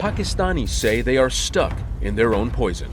Pakistanis say they are stuck in their own poison.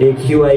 AQI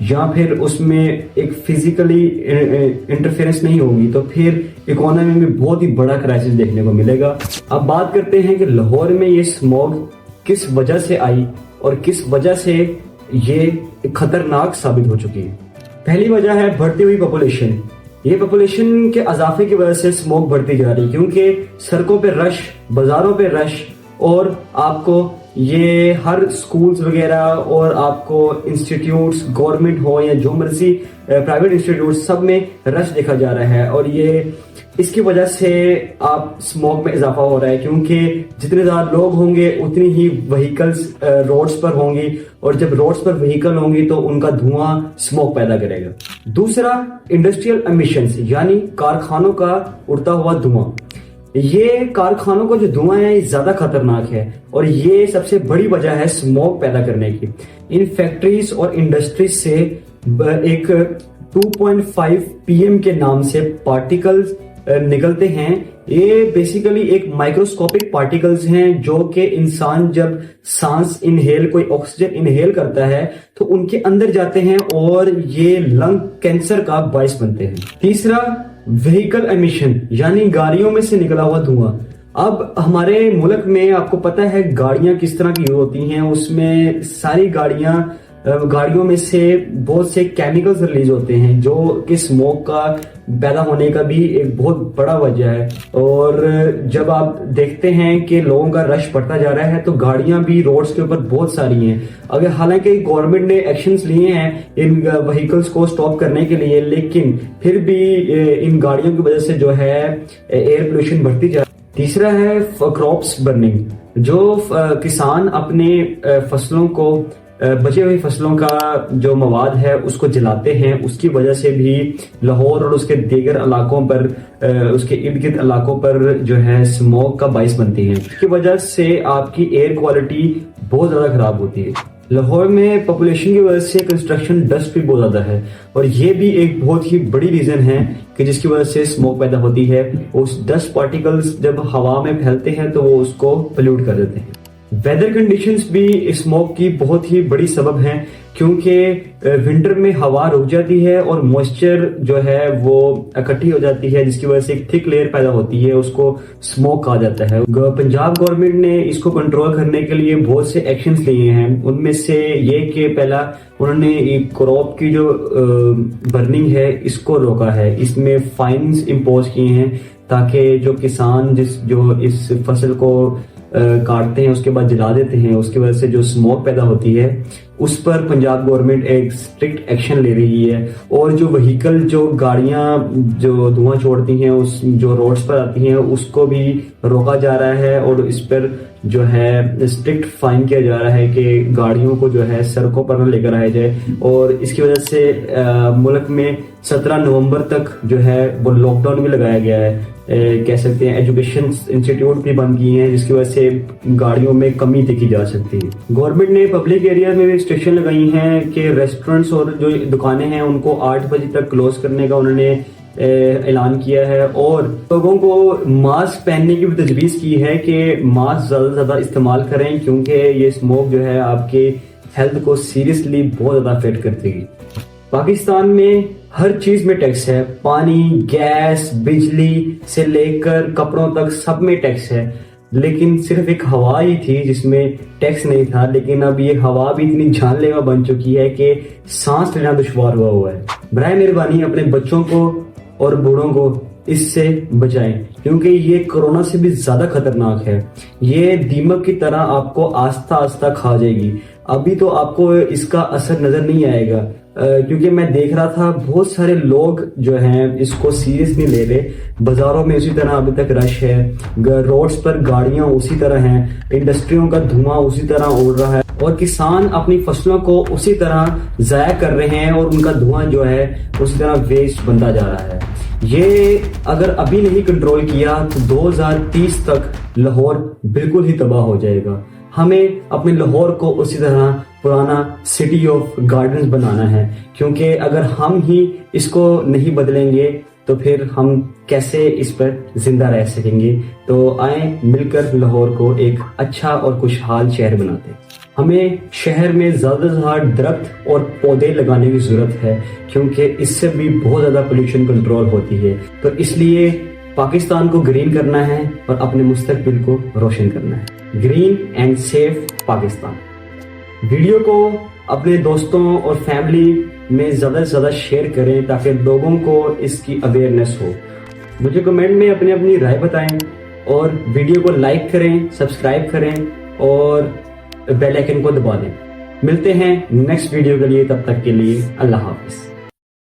یا پھر اس میں ایک فزیکلی انٹرفیئرنس نہیں ہوگی تو پھر اکانومی میں بہت ہی بڑا کرائسس دیکھنے کو ملے گا۔ اب بات کرتے ہیں کہ لاہور میں یہ اسموگ کس وجہ سے آئی اور کس وجہ سے یہ خطرناک ثابت ہو چکی ہے۔ پہلی وجہ ہے بڑھتی ہوئی پاپولیشن۔ یہ پاپولیشن کے اضافے کی وجہ سے اسموگ بڑھتی جا رہی، کیونکہ سڑکوں پہ رش، بازاروں پہ رش، اور آپ کو یہ ہر سکولز وغیرہ اور آپ کو انسٹیٹیوٹس گورنمنٹ ہو یا جو مرضی پرائیویٹ انسٹیٹیوٹس سب میں رش دیکھا جا رہا ہے، اور یہ اس کی وجہ سے آپ اسموگ میں اضافہ ہو رہا ہے، کیونکہ جتنے زیادہ لوگ ہوں گے اتنی ہی وہیکلز روڈز پر ہوں گی، اور جب روڈز پر وہیکل ہوں گی تو ان کا دھواں اسموگ پیدا کرے گا۔ دوسرا انڈسٹریل امیشنز، یعنی کارخانوں کا اڑتا ہوا دھواں۔ یہ کارخانوں کا جو دھواں ہے یہ زیادہ خطرناک ہے، اور یہ سب سے بڑی وجہ ہے اسموگ پیدا کرنے کی۔ ان فیکٹریز اور انڈسٹریز سے ایک 2.5 PM کے نام سے پارٹیکلز نکلتے ہیں۔ یہ بیسیکلی ایک مائکروسکوپک پارٹیکلز ہیں جو کہ انسان جب سانس انہیل، کوئی آکسیجن انہیل کرتا ہے تو ان کے اندر جاتے ہیں اور یہ لنگ کینسر کا باعث بنتے ہیں۔ تیسرا وہیکل ایمیشن، یعنی گاڑیوں میں سے نکلا ہوا دھواں۔ اب ہمارے ملک میں آپ کو پتہ ہے گاڑیاں کس طرح کی ہوتی ہیں، اس میں ساری گاڑیوں میں سے بہت سے کیمیکلز ریلیز ہوتے ہیں جو کہ اسموگ کا پیدا ہونے کا بھی ایک بہت بڑا وجہ ہے۔ اور جب آپ دیکھتے ہیں کہ لوگوں کا رش بڑھتا جا رہا ہے تو گاڑیاں بھی روڈز کے اوپر بہت ساری ہیں۔ اگر حالانکہ گورنمنٹ نے ایکشنز لیے ہیں ان وہیکلز کو سٹاپ کرنے کے لیے، لیکن پھر بھی ان گاڑیوں کی وجہ سے جو ہے ایئر پولوشن بڑھتی جا رہی ہے۔ تیسرا ہے کراپس برننگ، جو کسان اپنے فصلوں کو، بچے ہوئی فصلوں کا جو مواد ہے اس کو جلاتے ہیں، اس کی وجہ سے بھی لاہور اور اس کے دیگر علاقوں پر، اس کے ارد گرد علاقوں پر جو ہے اسموگ کا باعث بنتی ہے۔ اس کی وجہ سے آپ کی ایئر کوالٹی بہت زیادہ خراب ہوتی ہے۔ لاہور میں پاپولیشن کی وجہ سے کنسٹرکشن ڈسٹ بھی بہت زیادہ ہے، اور یہ بھی ایک بہت ہی بڑی ریزن ہے کہ جس کی وجہ سے اسموگ پیدا ہوتی ہے۔ اس ڈسٹ پارٹیکلز جب ہوا میں پھیلتے ہیں تو وہ اس کو پلیوٹ کر دیتے ہیں۔ ویدر کنڈیشنز بھی اسموگ کی بہت ہی بڑی سبب ہیں، کیونکہ ونٹر میں ہوا رک جاتی ہے اور موئسچر جو ہے وہ اکٹھی ہو جاتی ہے، جس کی وجہ سے ایک تھک لیئر پیدا ہوتی ہے، اس کو اسموگ کہا جاتا ہے۔ پنجاب گورنمنٹ نے اس کو کنٹرول کرنے کے لیے بہت سے ایکشنز لیے ہیں، ان میں سے یہ کہ پہلا انہوں نے ایک کراپ کی جو برننگ ہے اس کو روکا ہے، اس میں فائنز امپوز کیے ہیں تاکہ جو کسان جو اس فصل کو کاٹتے ہیں اس کے بعد جلا دیتے ہیں، اس کی وجہ سے جو اسموگ پیدا ہوتی ہے اس پر پنجاب گورنمنٹ ایک اسٹرکٹ ایکشن لے رہی ہے۔ اور جو وہیکل، جو گاڑیاں جو دھواں چھوڑتی ہیں، اس جو روڈز پر آتی ہیں اس کو بھی روکا جا رہا ہے، اور اس پر جو ہے اسٹرکٹ فائن کیا جا رہا ہے کہ گاڑیوں کو جو ہے سڑکوں پر نہ لے کر آیا جائے۔ اور اس کی وجہ سے ملک میں 17 نومبر تک جو ہے وہ لاک ڈاؤن بھی لگایا گیا ہے، کہہ سکتے ہیں ایجوکیشن انسٹیٹیوٹ بھی بند کیے ہیں، جس کی وجہ سے گاڑیوں میں کمی دیکھی جا سکتی ہے۔ گورنمنٹ نے پبلک ایریا میں بھی ریسٹرکشن لگائی ہیں کہ ریسٹورنٹس اور جو دکانیں ہیں ان کو 8 بجے تک کلوز کرنے کا انہوں نے اعلان کیا ہے، اور لوگوں کو ماسک پہننے کی بھی تجویز کی ہے کہ ماسک زیادہ سے زیادہ استعمال کریں، کیونکہ یہ اسموگ جو ہے آپ کے ہیلتھ کو سیریسلی بہت زیادہ افیکٹ کرتے گی۔ پاکستان میں ہر چیز میں ٹیکس ہے، پانی، گیس، بجلی سے لے کر کپڑوں تک سب میں ٹیکس ہے، لیکن صرف ایک ہوا ہی تھی جس میں ٹیکس نہیں تھا، لیکن اب یہ ہوا بھی اتنی جان لیوا بن چکی ہے کہ سانس لینا دشوار ہوا ہے۔ برائے مہربانی اپنے بچوں کو اور بوڑھوں کو اس سے بچائیں، کیونکہ یہ کورونا سے بھی زیادہ خطرناک ہے۔ یہ دیمک کی طرح آپ کو آہستہ آہستہ کھا جائے گی۔ ابھی تو آپ کو اس کا اثر نظر نہیں آئے گا، کیونکہ میں دیکھ رہا تھا بہت سارے لوگ جو ہیں اس کو سیریس نہیں لے رہے۔ بازاروں میں اسی طرح ابھی تک رش ہے، روڈز پر گاڑیاں اسی طرح ہیں، انڈسٹریوں کا دھواں اسی طرح اڑ رہا ہے، اور کسان اپنی فصلوں کو اسی طرح ضائع کر رہے ہیں، اور ان کا دھواں جو ہے اسی طرح ویسٹ بنتا جا رہا ہے۔ یہ اگر ابھی نہیں کنٹرول کیا تو 2030 تک لاہور بالکل ہی تباہ ہو جائے گا۔ ہمیں اپنے لاہور کو اسی طرح پرانا سٹی آف گارڈنز بنانا ہے، کیونکہ اگر ہم ہی اس کو نہیں بدلیں گے تو پھر ہم کیسے اس پر زندہ رہ سکیں گے۔ تو آئیں مل کر لاہور کو ایک اچھا اور خوشحال شہر بناتے ہیں۔ ہمیں شہر میں زیادہ سے زیادہ درخت اور پودے لگانے کی ضرورت ہے کیونکہ اس سے بھی بہت زیادہ پولیوشن کنٹرول ہوتی ہے. تو اس لیے پاکستان کو گرین کرنا ہے اور اپنے مستقبل کو روشن کرنا ہے. Green and safe Pakistan. Video کو اپنے دوستوں اور فیملی میں زیادہ سے زیادہ شیئر کریں تاکہ لوگوں کو اس کی اویئرنیس ہو. مجھے کمنٹ میں اپنی رائے بتائیں اور ویڈیو کو لائک کریں، سبسکرائب کریں اور بیل آئیکن کو دبا دیں. ملتے ہیں نیکسٹ ویڈیو کے لیے، تب تک کے لیے اللہ حافظ.